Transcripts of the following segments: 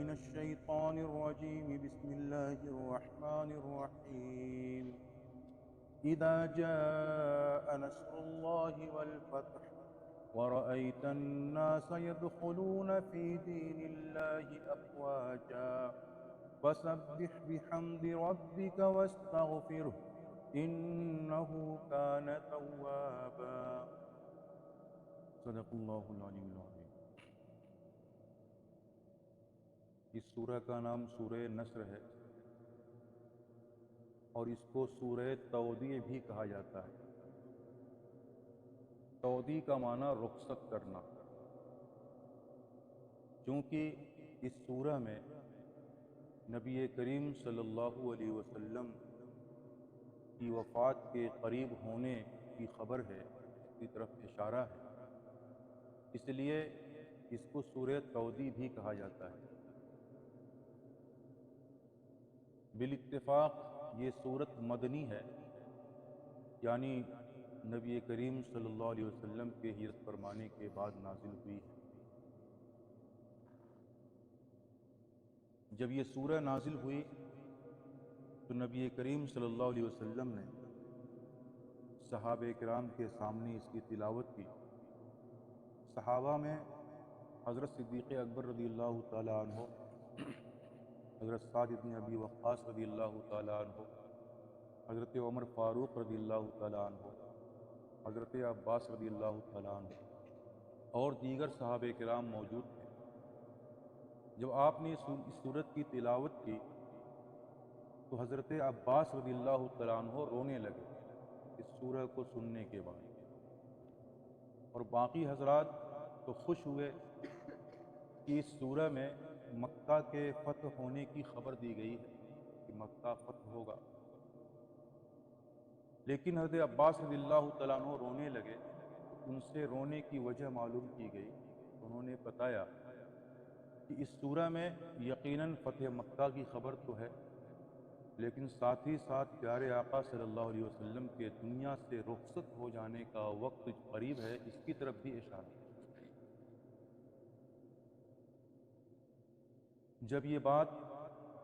من الشيطان الرجيم. بسم الله الرحمن الرحيم. إذا جاء نصر الله والفتح ورأيت الناس يدخلون في دين الله أفواجا فسبح بحمد ربك واستغفره إنه كان توابا. صدق اللہ العلی العظیم. اس سورہ کا نام سورہ نصر ہے اور اس کو سورہ تودیع بھی کہا جاتا ہے. تودیع کا معنی رخصت کرنا، چونکہ اس سورہ میں نبی کریم صلی اللہ علیہ وسلم کی وفات کے قریب ہونے کی خبر ہے، اس کی طرف اشارہ ہے، اس لیے اس کو سورہ تودیع بھی کہا جاتا ہے. بالاتفاق یہ سورت مدنی ہے، یعنی نبی کریم صلی اللہ علیہ وسلم کے ہجرت فرمانے کے بعد نازل ہوئی ہے. جب یہ سورہ نازل ہوئی تو نبی کریم صلی اللہ علیہ وسلم نے صحابہ کرام کے سامنے اس کی تلاوت کی. صحابہ میں حضرت صدیق اکبر رضی اللہ تعالیٰ عنہ، حضرت سعد بن ابی وقاص رضی اللہ تعالیٰ عنہ، حضرت عمر فاروق رضی اللہ تعالیٰ عنہ، حضرت عباس رضی اللہ تعالیٰ عنہ اور دیگر صحابہ کرام موجود تھے. جب آپ نے اس سورت کی تلاوت کی تو حضرت عباس رضی اللہ تعالیٰ عنہ رونے لگے اس سورہ کو سننے کے بعد، اور باقی حضرات تو خوش ہوئے کہ اس سورہ میں مکہ کے فتح ہونے کی خبر دی گئی ہے کہ مکہ فتح ہوگا. لیکن حضرت عباس رضی اللہ تعالیٰ عنہ رونے لگے تو ان سے رونے کی وجہ معلوم کی گئی. انہوں نے بتایا کہ اس سورہ میں یقیناً فتح مکہ کی خبر تو ہے، لیکن ساتھ ہی ساتھ پیارے آقا صلی اللہ علیہ وسلم کے دنیا سے رخصت ہو جانے کا وقت قریب ہے، اس کی طرف بھی اشارہ ہے. جب یہ بات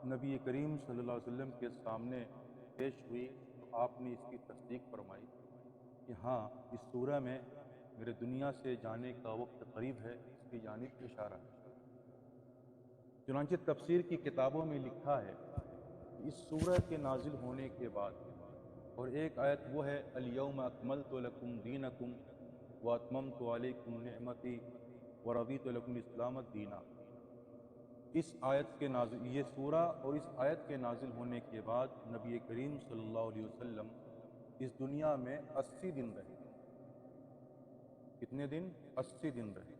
نبی کریم صلی اللہ علیہ وسلم کے سامنے پیش ہوئی تو آپ نے اس کی تصدیق فرمائی کہ ہاں، اس سورہ میں میرے دنیا سے جانے کا وقت قریب ہے، اس کی جانب اشارہ ہے. چنانچہ تفسیر کی کتابوں میں لکھا ہے کہ اس سورہ کے نازل ہونے کے بعد اور ایک آیت وہ ہے الیوم اکملت لکم دینکم واتممت علیکم نعمتی ورضیت لکم الاسلام دینا. اس آیت کے نازل، یہ سورہ اور اس آیت کے نازل ہونے کے بعد نبی کریم صلی اللہ علیہ وسلم اس دنیا میں 80 دن رہے. کتنے دن؟ 80 دن رہے.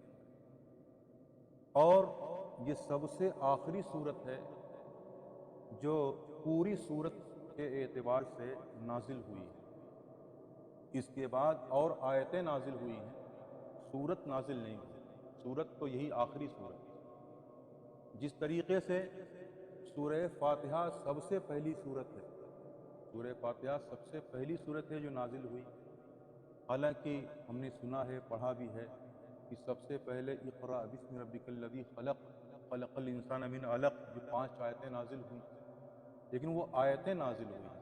اور یہ سب سے آخری صورت ہے جو پوری صورت کے اعتبار سے نازل ہوئی ہے. اس کے بعد اور آیتیں نازل ہوئی ہیں، صورت نازل نہیں ہوئی. صورت تو یہی آخری صورت ہے. جس طریقے سے سورہ فاتحہ سب سے پہلی صورت ہے، سورہ فاتحہ سب سے پہلی صورت ہے جو نازل ہوئی. حالانکہ ہم نے سنا ہے، پڑھا بھی ہے کہ سب سے پہلے اقرأ بسم ربک الذی خلق خلق الانسان من علق، جو 5 آیتیں نازل ہوئیں. لیکن وہ آیتیں نازل ہوئی ہیں،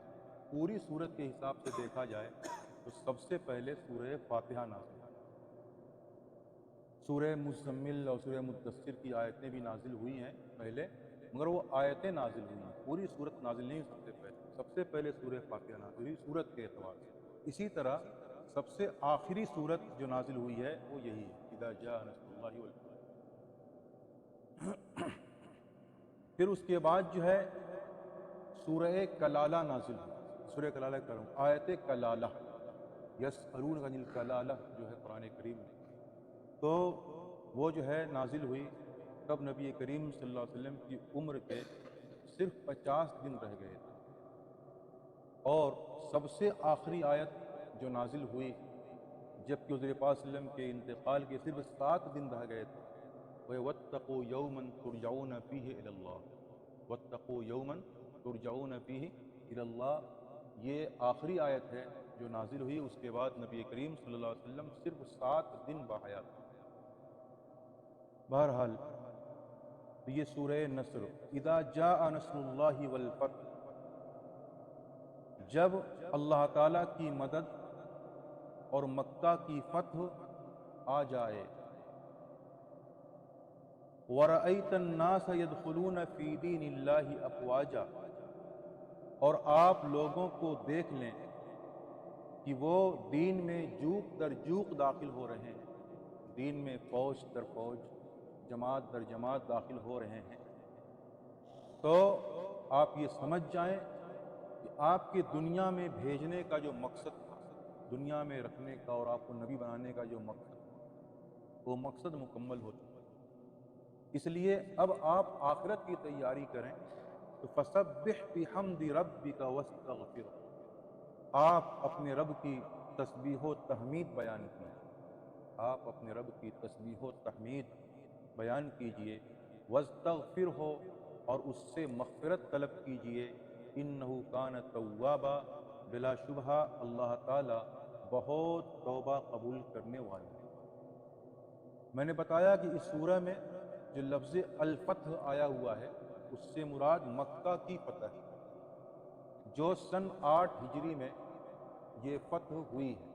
پوری صورت کے حساب سے دیکھا جائے تو سب سے پہلے سورہ فاتحہ نازل ہوئی. سورہ مزمل اور سورہ مدثر کی آیتیں بھی نازل ہوئی ہیں پہلے، مگر وہ آیتیں نازل ہوئی ہیں، پوری صورت نازل نہیں. سب سے پہلے سورہ فاتحہ نازل ہوئی صورت کے اعتبار سے. اسی طرح سب سے آخری صورت جو نازل ہوئی ہے وہ یہی ہے، اذا جاء نصر اللہ والفتح. پھر اس کے بعد جو ہے سورہ کلالہ نازل ہوئی. سورہ کلالہ کروں، آیت کلالہ، یسألونک عن الکلالہ جو ہے قرآن کریم میں، تو وہ جو ہے نازل ہوئی تب نبی کریم صلی اللہ علیہ وسلم کی عمر کے صرف 50 دن رہ گئے تھے. اور سب سے آخری آیت جو نازل ہوئی جبکہ حضور پاک صلی اللہ علیہ وسلم کے انتقال کے صرف 7 دن رہ گئے تھے، وَاتَّقُوا يَوْمًا تُرْجَعُونَ فِيهِ إِلَى اللَّهِ، وَاتَّقُوا يَوْمًا تُرْجَعُونَ فِيهِ إِلَى اللَّهِ. یہ آخری آیت ہے جو نازل ہوئی. اس کے بعد نبی کریم صلی اللہ علیہ وسلم صرف 7 دن باحیات. بہرحال تو یہ سورہ نصر، اذا جاء نصر اللہ والفتح، جب اللہ تعالیٰ کی مدد اور مکہ کی فتح آ جائے، وَرَأَيْتَ النَّاسَ يَدْخُلُونَ فِي دِينِ اللَّهِ أَفْوَاجًا، اور آپ لوگوں کو دیکھ لیں کہ وہ دین میں جوق در جوق داخل ہو رہے ہیں، دین میں فوج در فوج، جماعت در جماعت داخل ہو رہے ہیں، تو آپ یہ سمجھ جائیں کہ آپ کے دنیا میں بھیجنے کا جو مقصد تھا، دنیا میں رکھنے کا اور آپ کو نبی بنانے کا جو مقصد تھا، وہ مقصد مکمل ہو چکا۔ اس لیے اب آپ آخرت کی تیاری کریں تو فسبح بحمد ربک واستغفر، آپ اپنے رب کی تسبیح و تحمید بیان کیجیے، آپ اپنے رب کی تسبیح و تحمید بیان کیجیے، واستغفر ہو، اور اس سے مغفرت طلب کیجیے، انہ کان توابا، بلا شبہ اللہ تعالی بہت توبہ قبول کرنے والا ہے۔ میں نے بتایا کہ اس سورہ میں جو لفظ الفتح آیا ہوا ہے، اس سے مراد مکہ کی فتح ہے، جو سن 8 ہجری میں یہ فتح ہوئی ہے۔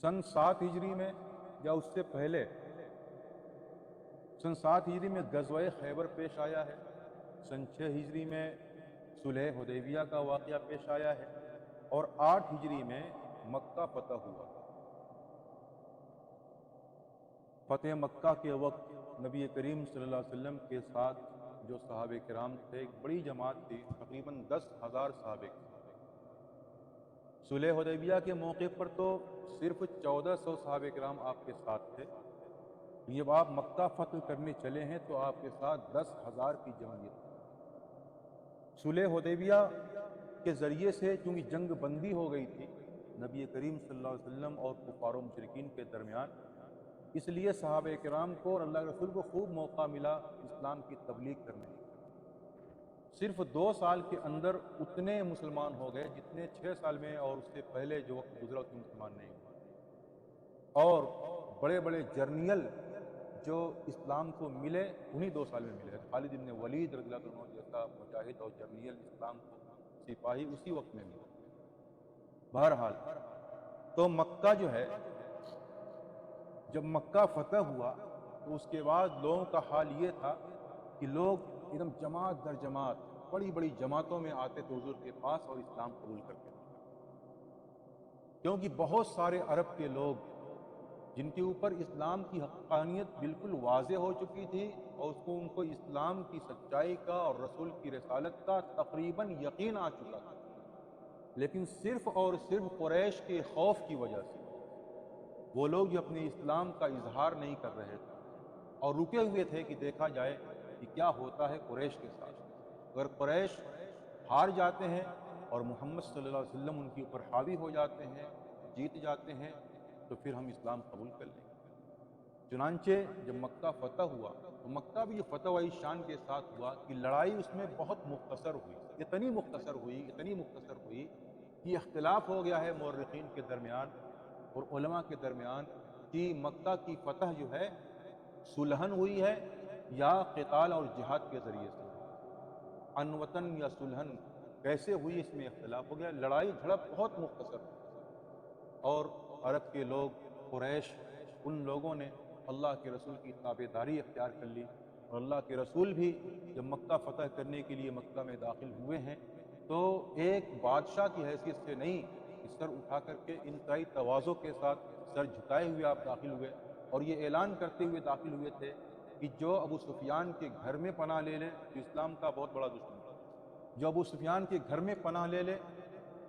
سن 7 ہجری میں یا اس سے پہلے، سن 7 ہجری میں غزوہ خیبر پیش آیا ہے، سن 6 ہجری میں صلح حدیبیہ کا واقعہ پیش آیا ہے، اور 8 ہجری میں مکہ فتح ہوا۔ فتح مکہ کے وقت نبی کریم صلی اللہ علیہ وسلم کے ساتھ جو صحابہ کرام تھے، ایک بڑی جماعت تھی، تقریباً 10,000 صحابہ۔ صلح حدیبیہ کے موقع پر تو صرف 1400 صحابہ کرام آپ کے ساتھ تھے، جب آپ مکہ فتح کرنے چلے ہیں تو آپ کے ساتھ 10,000 کی جمعیت۔ صلح حدیبیہ کے ذریعے سے چونکہ جنگ بندی ہو گئی تھی نبی کریم صلی اللہ علیہ وسلم اور کفار و مشرکین کے درمیان، اس لیے صحابہ کرام کو اور اللہ کے رسول کو خوب موقع ملا اسلام کی تبلیغ کرنے کا۔ صرف 2 سال کے اندر اتنے مسلمان ہو گئے جتنے 6 سال میں اور اس سے پہلے جو وقت گزرا اس میں مسلمان نہیں ہوئے، اور بڑے بڑے جرنیل جو اسلام کو ملے انہی 2 سال میں ملے۔ خالد بن ولید رضی اللہ عنہ جیسا مجاہد اور جرنیل اسلام کو سپاہی اسی وقت میں ملے۔ بہرحال تو مکہ جو ہے، جب مکہ فتح ہوا تو اس کے بعد لوگوں کا حال یہ تھا کہ لوگ ایک دم جماعت در جماعت بڑی بڑی جماعتوں میں آتے تھے حضور کے پاس اور اسلام قبول کرتے تھے، کیونکہ بہت سارے عرب کے لوگ جن کے اوپر اسلام کی حقانیت بالکل واضح ہو چکی تھی اور ان کو اسلام کی سچائی کا اور رسول کی رسالت کا تقریباً یقین آ چکا تھا، لیکن صرف اور صرف قریش کے خوف کی وجہ سے وہ لوگ جو اپنے اسلام کا اظہار نہیں کر رہے تھے اور رکے ہوئے تھے کہ دیکھا جائے کہ کیا ہوتا ہے قریش کے ساتھ۔ اگر قریش ہار جاتے ہیں اور محمد صلی اللہ علیہ وسلم ان کے اوپر حاوی ہو جاتے ہیں، جیت جاتے ہیں، تو پھر ہم اسلام قبول کر لیں گے۔ چنانچہ جب مکہ فتح ہوا تو مکہ بھی جو فتح والی شان کے ساتھ ہوا کہ لڑائی اس میں بہت مختصر ہوئی، اتنی مختصر ہوئی کہ اختلاف ہو گیا ہے مورخین کے درمیان اور علماء کے درمیان کہ مکہ کی فتح جو ہے صلحن ہوئی ہے یا قتال اور جہاد کے ذریعے سے، انوطن یا صلحن کیسے ہوئی اس میں اختلاف ہو گیا۔ لڑائی جھڑپ بہت مختصر ہوئی، اور عرب کے لوگ قریش ان لوگوں نے اللہ کے رسول کی تابعداری اختیار کر لی، اور اللہ کے رسول بھی جب مکہ فتح کرنے کے لیے مکہ میں داخل ہوئے ہیں تو ایک بادشاہ کی حیثیت سے نہیں کہ سر اٹھا کر کے انتہائی تواضع کے ساتھ سر جھکائے ہوئے آپ داخل ہوئے، اور یہ اعلان کرتے ہوئے داخل ہوئے تھے کہ جو ابو سفیان کے گھر میں پناہ لے لے، جو اسلام کا بہت بڑا دشمن تھا، جو ابو سفیان کے گھر میں پناہ لے لے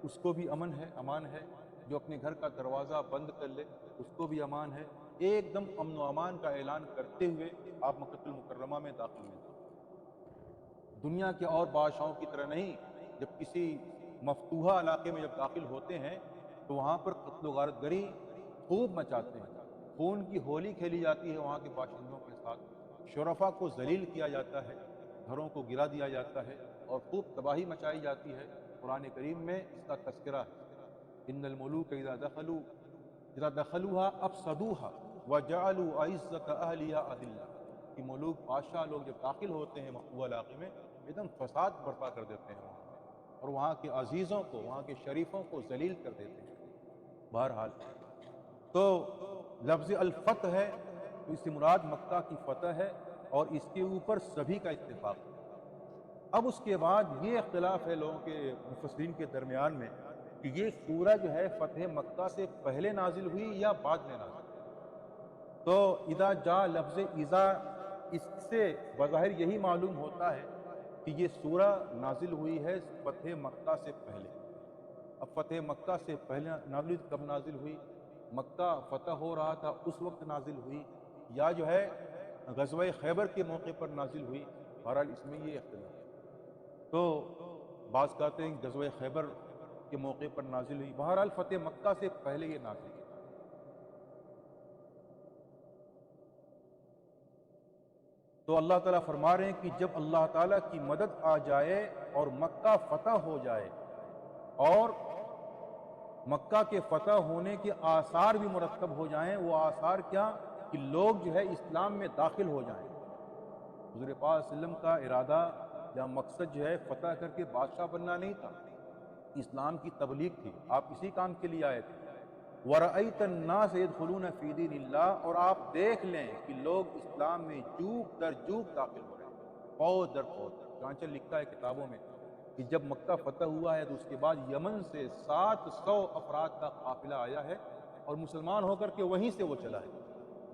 اس کو بھی امن ہے، امان ہے، جو اپنے گھر کا دروازہ بند کر لے اس کو بھی امان ہے۔ ایک دم امن و امان کا اعلان کرتے ہوئے آپ مکہ المکرمہ میں داخل ہوئے۔ دنیا کے اور بادشاہوں کی طرح نہیں، جب کسی مفتوحہ علاقے میں جب داخل ہوتے ہیں تو وہاں پر قتل و غارت گری خوب مچاتے ہیں، خون کی ہولی کھیلی جاتی ہے وہاں کے باشندوں کے ساتھ، شرفاء کو ذلیل کیا جاتا ہے، گھروں کو گرا دیا جاتا ہے اور خوب تباہی مچائی جاتی ہے۔ قرآن کریم میں اس کا تذکرہ ہے، ان الملوک اذا دخلوها افسدوها، وَجَعَلُوا عِزَّةَ أَهْلِهَا أَذِلَّةً کہ ملوک بادشاہ لوگ جب داخل ہوتے ہیں مقبوضہ علاقے میں ایک دم فساد برپا کر دیتے ہیں اور وہاں کے عزیزوں کو، وہاں کے شریفوں کو ذلیل کر دیتے ہیں۔ بہرحال تو لفظ الفتح ہے تو اس سے مراد مکہ کی فتح ہے اور اس کے اوپر سبھی کا اتفاق ہے۔ اب اس کے بعد یہ اختلاف ہے لوگوں کے مفسرین کے درمیان میں کہ یہ سورہ جو ہے فتح مکہ سے پہلے نازل ہوئی یا بعد میں نازل ہوئی۔ تو اذا جاء لفظ اذا، اس سے بظاہر یہی معلوم ہوتا ہے کہ یہ سورہ نازل ہوئی ہے فتح مکہ سے پہلے۔ اب فتح مکہ سے پہلے نازل کب نازل ہوئی؟ مکہ فتح ہو رہا تھا اس وقت نازل ہوئی یا جو ہے غزوہ خیبر کے موقع پر نازل ہوئی؟ بہرحال اس میں یہ اختلاف ہے۔ تو بعض کہتے ہیں غزوہ خیبر کے موقع پر نازل ہوئی، بہرحال فتح مکہ سے پہلے یہ نازل ہوئی۔ تو اللہ تعالیٰ فرما رہے ہیں کہ جب اللہ تعالیٰ کی مدد آ جائے اور مکہ فتح ہو جائے اور مکہ کے فتح ہونے کے آثار بھی مرتب ہو جائیں، وہ آثار کیا کہ لوگ جو ہے اسلام میں داخل ہو جائیں۔ حضور پاک صلی اللہ علیہ وسلم کا ارادہ یا مقصد جو ہے فتح کر کے بادشاہ بننا نہیں تھا، اسلام کی تبلیغ تھی، آپ اسی کام کے لیے آئے تھے۔ وَرَأَيْتَ النَّاسَ يَدْخُلُونَ فِي دِينِ اللَّهِ، اور آپ دیکھ لیں کہ لوگ اسلام میں جوک در جوک داخل ہو رہے ہیں، پود در پود۔ چانچہ لکھا ہے کتابوں میں کہ جب مکہ فتح ہوا ہے تو اس کے بعد یمن سے 700 افراد کا قافلہ آیا ہے اور مسلمان ہو کر کے وہیں سے وہ چلا ہے،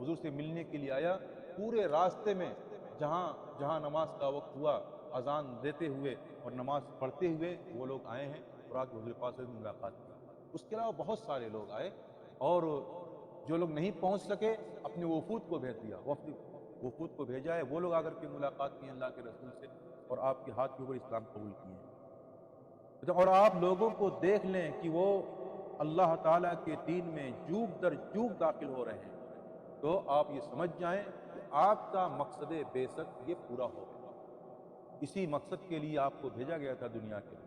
حضور سے ملنے کے لیے آیا۔ پورے راستے میں جہاں جہاں نماز کا وقت ہوا، اذان دیتے ہوئے اور نماز پڑھتے ہوئے وہ لوگ آئے ہیں اور آ کے حضور پاک سے ملاقات کی۔ اس کے علاوہ بہت سارے لوگ آئے اور جو لوگ نہیں پہنچ سکے اپنے وفود کو بھیج دیا، وفود کو بھیجا ہے، وہ لوگ آ کر کے ملاقات کی اللہ کے رسول سے اور آپ کے ہاتھ کے اوپر اسلام قبول کیے ہیں۔ اور آپ لوگوں کو دیکھ لیں کہ وہ اللہ تعالیٰ کے دین میں جوک در جوک داخل ہو رہے ہیں، تو آپ یہ سمجھ جائیں کہ آپ کا مقصد بعثت یہ پورا ہو گیا، اسی مقصد کے لیے آپ کو بھیجا گیا تھا دنیا کے لیے۔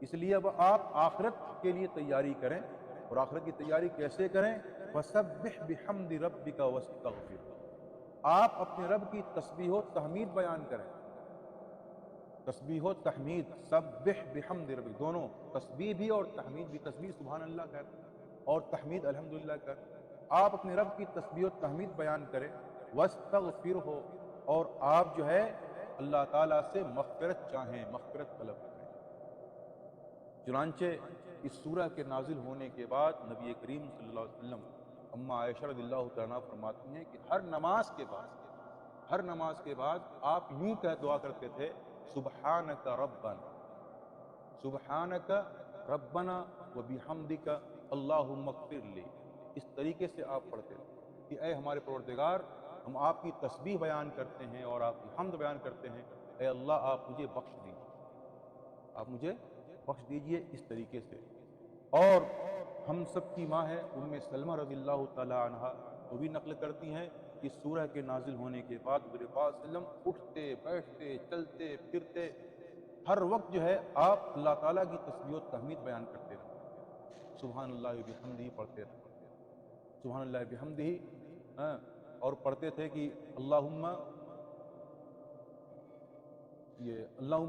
اس لیے اب آپ آخرت کے لیے تیاری کریں، اور آخرت کی تیاری کیسے کریں؟ فَسَبِّحْ بِحَمْدِ رَبِّكَ وَاسْتَغْفِرْ، آپ اپنے رب کی تسبیح و تحمید بیان کریں۔ تسبیح و تحمید، سبح بحمد ربک، دونوں تسبیح بھی اور تحمید بھی۔ تسبیح سبحان اللہ کہتے ہیں اور تحمید الحمدللہ کہتے ہیں۔ آپ اپنے رب کی تسبیح و تحمید بیان کریں، واستغفرہ، اور آپ جو ہے اللہ تعالیٰ سے مغفرت چاہیں، مغفرت طلب کریں۔ چنانچہ اس سورہ کے نازل ہونے کے بعد نبی کریم صلی اللہ علیہ وسلم اما عائشہ رضی اللہ تعالیٰ عنہا فرماتی ہیں کہ ہر نماز کے بعد آپ یوں دعا کرتے تھے، سبحانک ربنا، سبحانک ربنا وبحمدک اللہم اغفر لی۔ اس طریقے سے آپ پڑھتے تھے کہ اے ہمارے پروردگار، ہم آپ کی تسبیح بیان کرتے ہیں اور آپ کی حمد بیان کرتے ہیں، اے اللہ آپ مجھے بخش دیجیے، آپ مجھے بخش دیجئے، اس طریقے سے۔ اور ہم سب کی ماں ہے ام سلمہ رضی اللہ تعالی عنہا، وہ بھی نقل کرتی ہیں کہ سورہ کے نازل ہونے کے بعد حضور پاک صلی اللہ علیہ وسلم اٹھتے بیٹھتے چلتے پھرتے ہر وقت جو ہے آپ اللہ تعالیٰ کی تسبیح و تحمید بیان کرتے رہے، سبحان اللہ بحمدہ پڑھتے رہے، سبحان اللہ بحمدہ، اور پڑھتے تھے کہ اللہم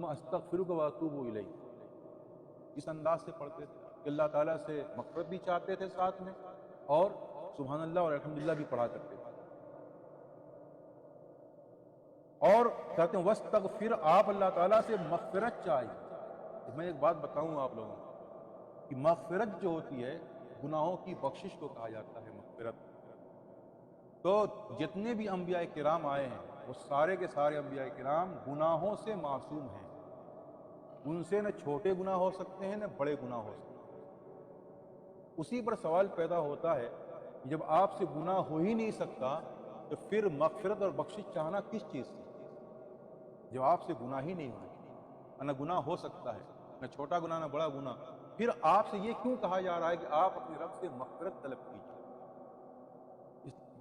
استغفرک واتوب الیک، اس انداز سے پڑھتے تھے کہ اللہ تعالیٰ سے مغفرت بھی چاہتے تھے ساتھ میں اور سبحان اللہ اور الحمدللہ بھی پڑھا کرتے تھے۔ اور کہتے ہیں واستغفر، آپ اللہ تعالیٰ سے مغفرت چاہیے۔ میں ایک بات بتاؤں آپ لوگوں کو کہ مغفرت جو ہوتی ہے گناہوں کی بخشش کو کہا جاتا ہے مغفرت۔ تو جتنے بھی انبیاء کرام آئے ہیں وہ سارے کے سارے انبیاء کرام گناہوں سے معصوم ہیں، ان سے نہ چھوٹے گناہ ہو سکتے ہیں نہ بڑے گناہ ہو سکتے ہیں۔ اسی پر سوال پیدا ہوتا ہے کہ جب آپ سے گناہ ہو ہی نہیں سکتا تو پھر مغفرت اور بخشش چاہنا کس چیز سے؟ جب آپ سے گناہ ہی نہیں ہونا، نہ گناہ ہو سکتا ہے، نہ چھوٹا گناہ نہ بڑا گناہ، پھر آپ سے یہ کیوں کہا جا رہا ہے کہ آپ اپنے رب سے مغفرت طلب کیجیے؟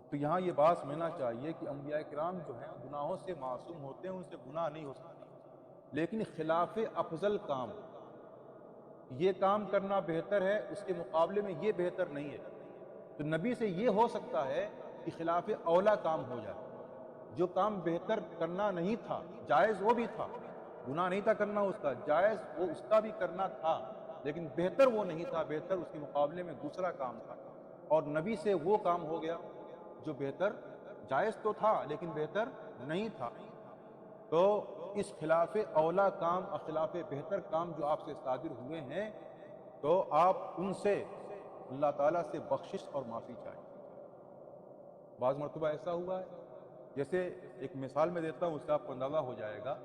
تو یہاں یہ بات سمجھنا چاہیے کہ انبیاء کرام جو ہیں گناہوں سے معصوم ہوتے ہیں، ان سے گناہ نہیں ہو سکتا، لیکن خلاف افضل کام، یہ کام کرنا بہتر ہے، اس کے مقابلے میں یہ بہتر نہیں ہے۔ تو نبی سے یہ ہو سکتا ہے کہ کہ خلاف اولا کام ہو جائے. جو کام بہتر کرنا نہیں تھا، جائز وہ بھی تھا، گناہ نہیں تھا کرنا اس کا، جائز وہ اس کا بھی کرنا تھا، لیکن بہتر وہ نہیں تھا، بہتر اس کے مقابلے میں دوسرا کام تھا. اور نبی سے وہ کام ہو گیا جو بہتر، جائز تو تھا لیکن بہتر نہیں تھا. تو اس خلاف اولا کام اور خلاف بہتر کام جو آپ سے صادر ہوئے ہیں، تو آپ ان سے اللہ تعالیٰ سے بخشش اور معافی چاہیے. بعض مرتبہ ایسا ہوا ہے، جیسے ایک مثال میں دیتا ہوں، اس سے آپ کو اندازہ ہو جائے گا.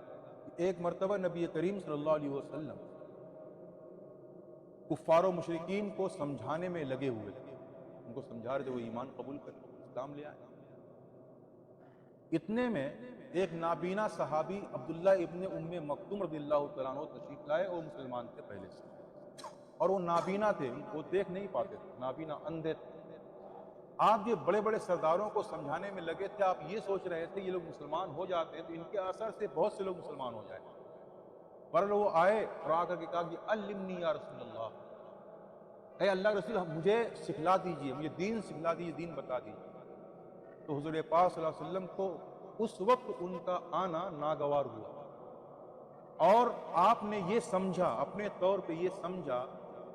ایک مرتبہ نبی کریم صلی اللہ علیہ وسلم کفار و مشرکین کو سمجھانے میں لگے ہوئے تھے. ان کو سمجھا رہے تھے وہ ایمان قبول کریں، اسلام لے آئیں. اتنے میں ایک نابینا صحابی عبداللہ ابن ام مکتوم رضی اللہ تعالیٰ عنہ تشریف لائے، اور مسلمان تھے پہلے سے، اور وہ نابینا تھے، وہ دیکھ نہیں پاتے تھے، نابینا، اندھے تھے. آپ یہ بڑے بڑے سرداروں کو سمجھانے میں لگے تھے، آپ یہ سوچ رہے تھے یہ لوگ مسلمان ہو جاتے ہیں تو ان کے اثر سے بہت سے لوگ مسلمان ہو جائیں. پر وہ آئے اور آ کر کے کہا کہ علمنی یا رسول اللہ، اے اللہ کے رسول مجھے سکھلا دیجئے، مجھے دین سکھلا دیجئے، دین بتا دیجئے. تو حضور پاک صلی اللہ علیہ وسلم کو اس وقت ان کا آنا ناگوار ہوا، اور آپ نے یہ سمجھا، اپنے طور پہ یہ سمجھا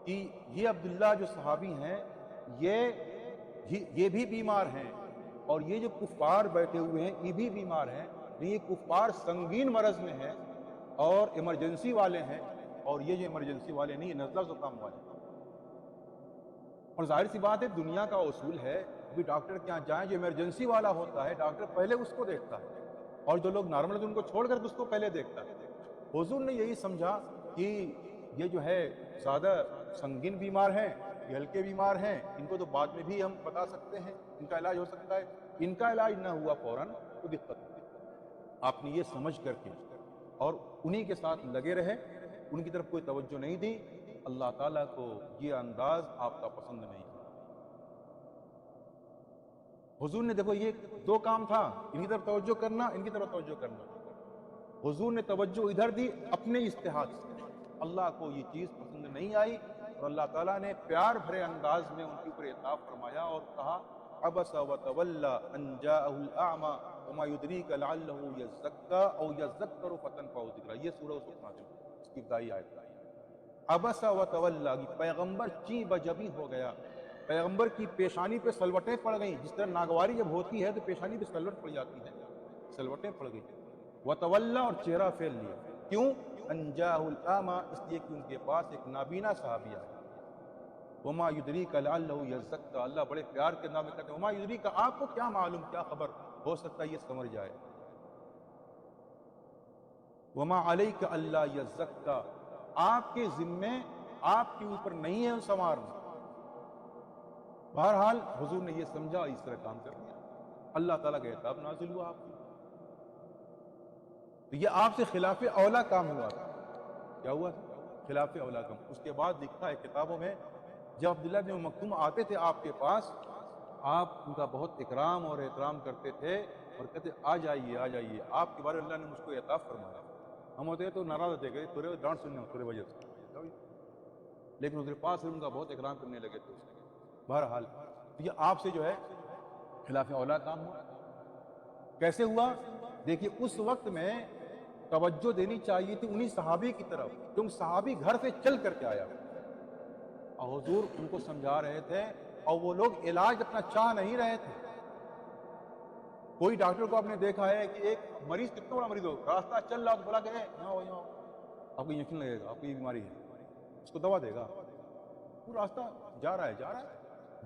کہ یہ عبداللہ جو صحابی ہیں یہ بھی بیمار ہیں، اور یہ جو کفار بیٹھے ہوئے ہیں یہ بھی بیمار ہیں. یہ کفار سنگین مرض میں ہیں اور ایمرجنسی والے ہیں، اور یہ جو ایمرجنسی والے نہیں، یہ نزلہ زکام والے ہیں. اور ظاہر سی بات ہے، دنیا کا اصول ہے، بھی ڈاکٹر کے یہاں جائیں، جو ایمرجنسی والا ہوتا ہے ڈاکٹر پہلے اس کو دیکھتا ہے، اور جو لوگ نارمل ہوتے ہیں ان کو چھوڑ کر اس کو پہلے دیکھتا ہے. حضور نے یہی سمجھا کہ یہ جو ہے زیادہ سنگین بیمار ہیں، یہ ہلکے بیمار ہیں، ان کو تو بعد میں بھی ہم بتا سکتے ہیں، ان کا علاج ہو سکتا ہے. ان کا علاج نہ ہوا فوراً تو دقت. آپ نے یہ سمجھ کر کے اور انہی کے ساتھ لگے رہے، ان کی طرف کوئی توجہ نہیں دی. اللہ تعالیٰ کو یہ انداز آپ کا پسند نہیں. حضور نے دیکھو یہ دو کام تھا، ان کی طرف توجہ کرنا، ان کی طرف توجہ کرنا. حضور نے توجہ ادھر دی اپنے اجتہاد سے، اللہ کو یہ چیز پسند نہیں آئی، اور اللہ تعالیٰ نے پیار بھرے انداز میں ان کے اوپر عطاف فرمایا اور کہا عبس وتولی ان جاءہ الاعمی وما یدریک لعلہ یزکی او یذکر فتنفعہ الذکریٰ. یہ سورہ اس وقت نازل ہوئی، اس کی ابتدائی آیت. عبس وتولی، پیغمبر چی بجبی ہو گیا، پیغمبر کی پیشانی پہ سلوٹیں پڑ گئیں. جس طرح ناگواری جب ہوتی ہے تو پیشانی پہ سلوٹ پڑ جاتی ہے، سلوٹیں پڑ گئیں. وتولی، اور چہرہ پھیر لیا. کیوں؟ ان جاءہ الاعمی، اس لیے کہ ان کے پاس ایک نابینا صحابی آیا. وما یدریک لعلہ یزکی، اللہ بڑے پیار کے نام میں کہتے ہیں وما یدریک، آپ کو کیا معلوم، کیا خبر، ہو سکتا ہے یہ سمجھ جائے. وما علیک الا یزکی، آپ کے ذمے، آپ کے اوپر نہیں ہے سنوارنا. بہرحال حضور نے یہ سمجھا، اس طرح کام کر دیا. اللہ تعالیٰ کا عتاب نازل ہوا آپ کو. تو یہ آپ سے خلاف اولا کام ہوا تھا. کیا ہوا تھا؟ خلاف اولا کام. اس کے بعد لکھا ہے کتابوں میں، جب عبداللہ بن مکتوم آتے تھے آپ کے پاس، آپ ان کا بہت اکرام اور احترام کرتے تھے اور کہتے آ جائیے آ جائیے، آپ کے بارے میں اللہ نے مجھ کو عطا فرمایا. ہم ہوتے تو ناراض ہوتے گئے، تیرے ڈانٹ سننے تیرے وجہ سے، لیکن حضور پاس ان کا بہت اکرام کرنے لگے تھے. بہرحال یہ آپ سے جو ہے خلاف اولا کام ہوا. کیسے ہوا؟ دیکھیے اس وقت میں توجہ دینی چاہیے تھی انہی صحابی کی طرف، کیونکہ صحابی گھر سے چل کر کے آیا اور حضور ان کو سمجھا رہے تھے، اور وہ لوگ علاج اپنا چاہ نہیں رہے تھے. کوئی ڈاکٹر کو آپ نے دیکھا ہے کہ ایک مریض کتنا بڑا مریض ہو، راستہ چل رہا تو بولا کہ یہاں ہو، یہاں آپ کو یقین لگے گا آپ کو یہ بیماری ہے، اس کو دوا دے گا، وہ راستہ جا رہا ہے جا رہا ہے.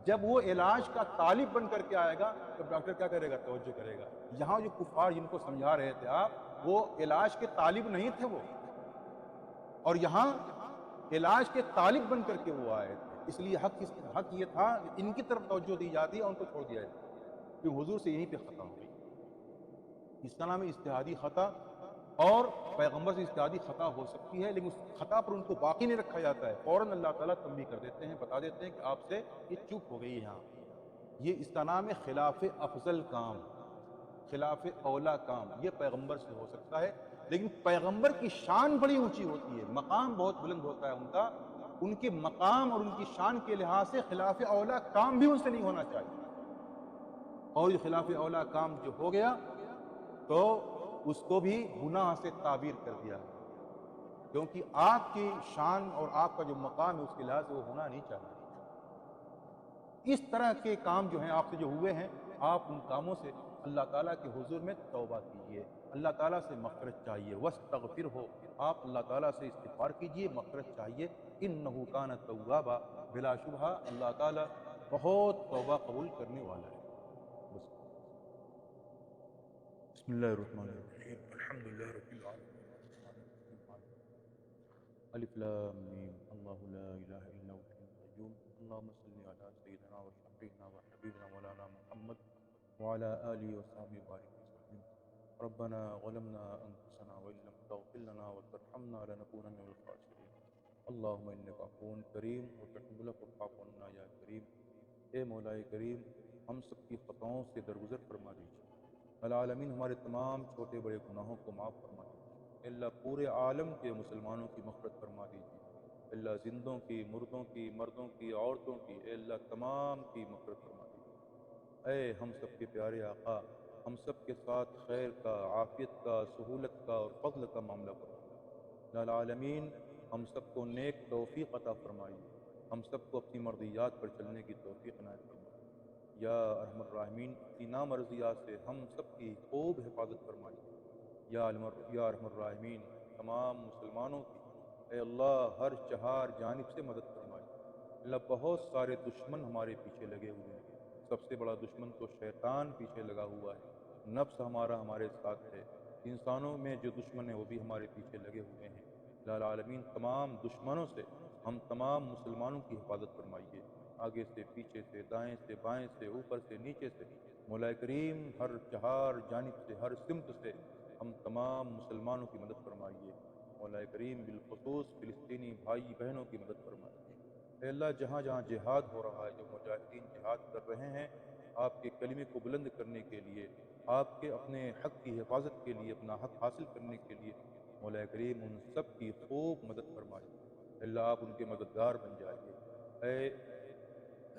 جب وہ علاج کا طالب بن کر کے آئے گا تو ڈاکٹر کیا کرے گا؟ توجہ کرے گا. یہاں جو کفار جن کو سمجھا رہے تھے آپ، وہ علاج کے طالب نہیں تھے وہ، اور یہاں علاج کے طالب بن کر کے وہ آئے تھے. اس لیے حق یہ تھا کہ ان کی طرف توجہ دی جاتی اور ان کو چھوڑ دیا جاتا، کیونکہ حضور سے یہیں پہ خطا ہو گئی. اس کا نام ہے اجتہادی خطا، اور پیغمبر سے اجتہادی خطا ہو سکتی ہے لیکن اس خطا پر ان کو باقی نہیں رکھا جاتا ہے، فوراً اللہ تعالیٰ تنبیہ کر دیتے ہیں، بتا دیتے ہیں کہ آپ سے یہ چوک ہو گئی یہاں. یہ اس کا نام ہے خلاف افضل کام، خلاف اولا کام. یہ پیغمبر سے ہو سکتا ہے، لیکن پیغمبر کی شان بڑی اونچی ہوتی ہے، مقام بہت بلند ہوتا ہے ان کا. ان کے مقام اور ان کی شان کے لحاظ سے خلاف اولا کام بھی ان سے نہیں ہونا چاہیے. اور یہ خلاف اولا کام جو ہو گیا تو اس کو بھی گناہ سے تعبیر کر دیا، کیونکہ آپ کی شان اور آپ کا جو مقام ہے اس کے لحاظ سے وہ ہونا نہیں چاہیے۔ اس طرح کے کام جو ہیں آپ سے جو ہوئے ہیں، آپ ان کاموں سے اللہ تعالیٰ کے حضور میں توبہ کیجئے، اللہ تعالیٰ سے مغفرت چاہیے، وَاسْتَغْفِرْ ہو، آپ اللہ تعالیٰ سے استغفار کیجئے، مغفرت چاہیے، اِنَّهُ كَانَ تَوَّابًا، بلا شبہ اللہ تعالیٰ بہت توبہ قبول کرنے والا ہے۔ بس بسم اللہ الرحمن الرحیم، الحمد للہ رب العالمین، الرحمن الرحیم، مالک الف لام میم، اللہ لا الہ الا هو الحی القیوم، اللہم صلی علی سیدنا و شفیعنا و حبیبنا مولانا محمد وعلی آلہ وصحبہ بارک وسلم۔ ربنا ظلمنا انفسنا وان لم تغفر لنا وترحمنا لنکونن من الخاسرین۔ اللہم انک عفو کریم وتحب العفو فاعف عنا یا کریم۔ اے مولا کریم، ہم سب کی خطاؤں سے درگزر فرما دیجیے۔ العالمین ہمارے تمام چھوٹے بڑے گناہوں کو معاف فرما دیجیے۔ اللہ پورے عالم کے مسلمانوں کی مغفرت فرما دیجیے۔ اللہ زندوں کی، مردوں کی، مردوں کی، عورتوں کی، اے اللہ تمام کی مغفرت فرما دیجیے۔ اے ہم سب کے پیارے آقا، ہم سب کے ساتھ خیر کا، عافیت کا، سہولت کا اور فضل کا معاملہ فرمائیے۔ العالمین ہم سب کو نیک توفیق عطا فرمائیے، ہم سب کو اپنی مرضیات پر چلنے کی توفیق عنایت فرمائیے۔ یا ارحم الراحمین اپنی نامرضیات سے ہم سب کی خوب حفاظت فرمائیے۔ یا ارحم الراحمین تمام مسلمانوں کی اے اللہ ہر چہار جانب سے مدد فرمائیے۔ اللہ بہت سارے دشمن ہمارے پیچھے لگے ہوئے ہیں، سب سے بڑا دشمن تو شیطان پیچھے لگا ہوا ہے، نفس ہمارا ہمارے ساتھ ہے، انسانوں میں جو دشمن ہیں وہ بھی ہمارے پیچھے لگے ہوئے ہیں۔ یا العالمین تمام دشمنوں سے ہم تمام مسلمانوں کی حفاظت فرمائیے، آگے سے، پیچھے سے، دائیں سے، بائیں سے، اوپر سے، نیچے سے۔ مولا کریم ہر چہار جانب سے، ہر سمت سے ہم تمام مسلمانوں کی مدد فرمائیے۔ مولا کریم بالخصوص فلسطینی بھائی بہنوں کی مدد فرمائیے۔ اے اللہ جہاں جہاں جہاد ہو رہا ہے، جو مجاہدین جہاد کر رہے ہیں آپ کے کلمے کو بلند کرنے کے لیے، آپ کے اپنے حق کی حفاظت کے لیے، اپنا حق حاصل کرنے کے لیے، مولا کریم ان سب کی خوب مدد فرمائیے۔ اللہ آپ ان کے مددگار بن جائیے۔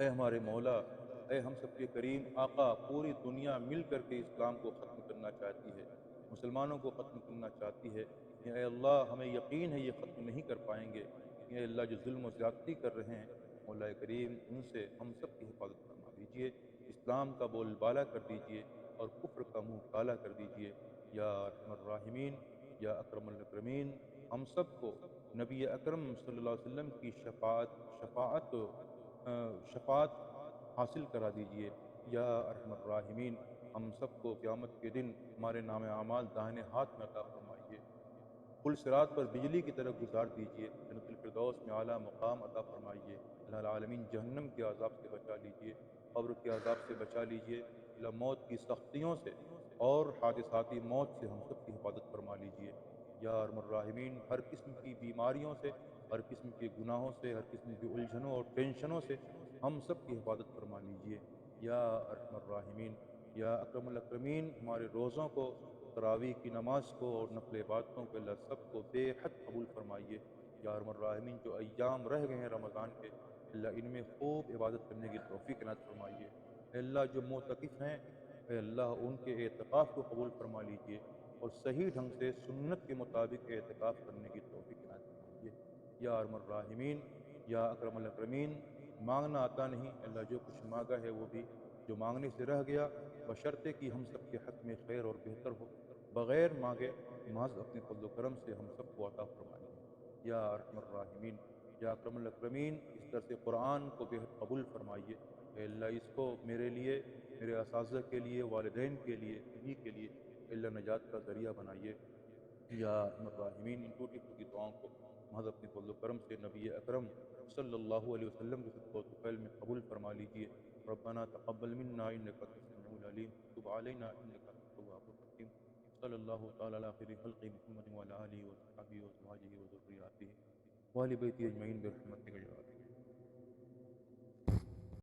اے ہمارے مولا، اے ہم سب کے کریم آقا، پوری دنیا مل کر کے اسلام کو ختم کرنا چاہتی ہے، مسلمانوں کو ختم کرنا چاہتی ہے، اے اللہ ہمیں یقین ہے یہ ختم نہیں کر پائیں گے۔ اے اللہ جو ظلم و زیادتی کر رہے ہیں مولا کریم ان سے ہم سب کی حفاظت فرما دیجئے، اسلام کا بول بالا کر دیجئے اور کفر کا منہ کالا کر دیجئے۔ یا ارحم الراحمین، یا اکرم الاکرمین ہم سب کو نبی اکرم صلی اللہ علیہ وسلم کی شفاعت حاصل کرا دیجئے۔ یا ارحم الراحمین ہم سب کو قیامت کے دن ہمارے نام اعمال داہنے ہاتھ میں عطا فرمائیے، پل صراط پر بجلی کی طرح گزار دیجئے، جنت الفردوس میں اعلیٰ مقام عطا فرمائیے۔ اللہ العالمین جہنم کے عذاب سے بچا لیجئے، قبر کے عذاب سے بچا لیجئے، اللہ موت کی سختیوں سے اور حادثاتی موت سے ہم سب کی حفاظت فرما لیجئے۔ یا ارحم الراحمین ہر قسم کی بیماریوں سے، ہر قسم کے گناہوں سے، ہر قسم کی الجھنوں اور ٹینشنوں سے ہم سب کی حفاظت فرما لیجئے۔ یا ارحم الراحمین، یا اکرم الاکرمین ہمارے روزوں کو، تراویح کی نماز کو اور نفل عبادتوں کو اللہ سب کو بے حد قبول فرمائیے۔ یا ارحم الراحمین جو ایام رہ گئے ہیں رمضان کے، اللہ ان میں خوب عبادت کرنے کی توفیق عنایت فرمائیے۔ اے اللہ جو معتکف ہیں، اے اللہ ان کے اعتکاف کو قبول فرما لیجئے اور صحیح ڈھنگ سے سنت کے مطابق اعتکاف کرنے کی توفیق عنایت فرمائیے۔ یا ارحم الراحمین، یا اکرم الاکرمین مانگنا آتا نہیں، اللہ جو کچھ مانگا ہے وہ بھی جو مانگنے سے رہ گیا بشرطے کہ ہم سب کے حق میں خیر اور بہتر ہو، بغیر مانگے محض اپنے فضل و کرم سے ہم سب کو عطا فرمائیے۔ یا ارحم الراحمین، یا اکرم الاکرمین اس درس قرآن کو بے حد قبول فرمائیے۔ اے اللہ اس کو میرے لیے، میرے اساتذہ کے لیے، والدین کے لیے، سبھی کے لیے اے اللہ نجات کا ذریعہ بنائیے۔ یا ارحم الراحمین ان ٹوٹی پھوٹی دعاؤں کو محض اپنے فضل و کرم سے نبی اکرم صلی اللہ علیہ وسلم کے صدقہ و طفیل میں قبول فرما لیجئے۔ ربنا تقبل منا انک انت السمیع العلیم وتب علینا انک انت التواب الرحیم۔ صلی اللہ تعالی علی خیر خلق محمد وعلی آلہ وصحبہ وازواجہ وذریاتہ وآل بیتہ اجمعین برحمتک یا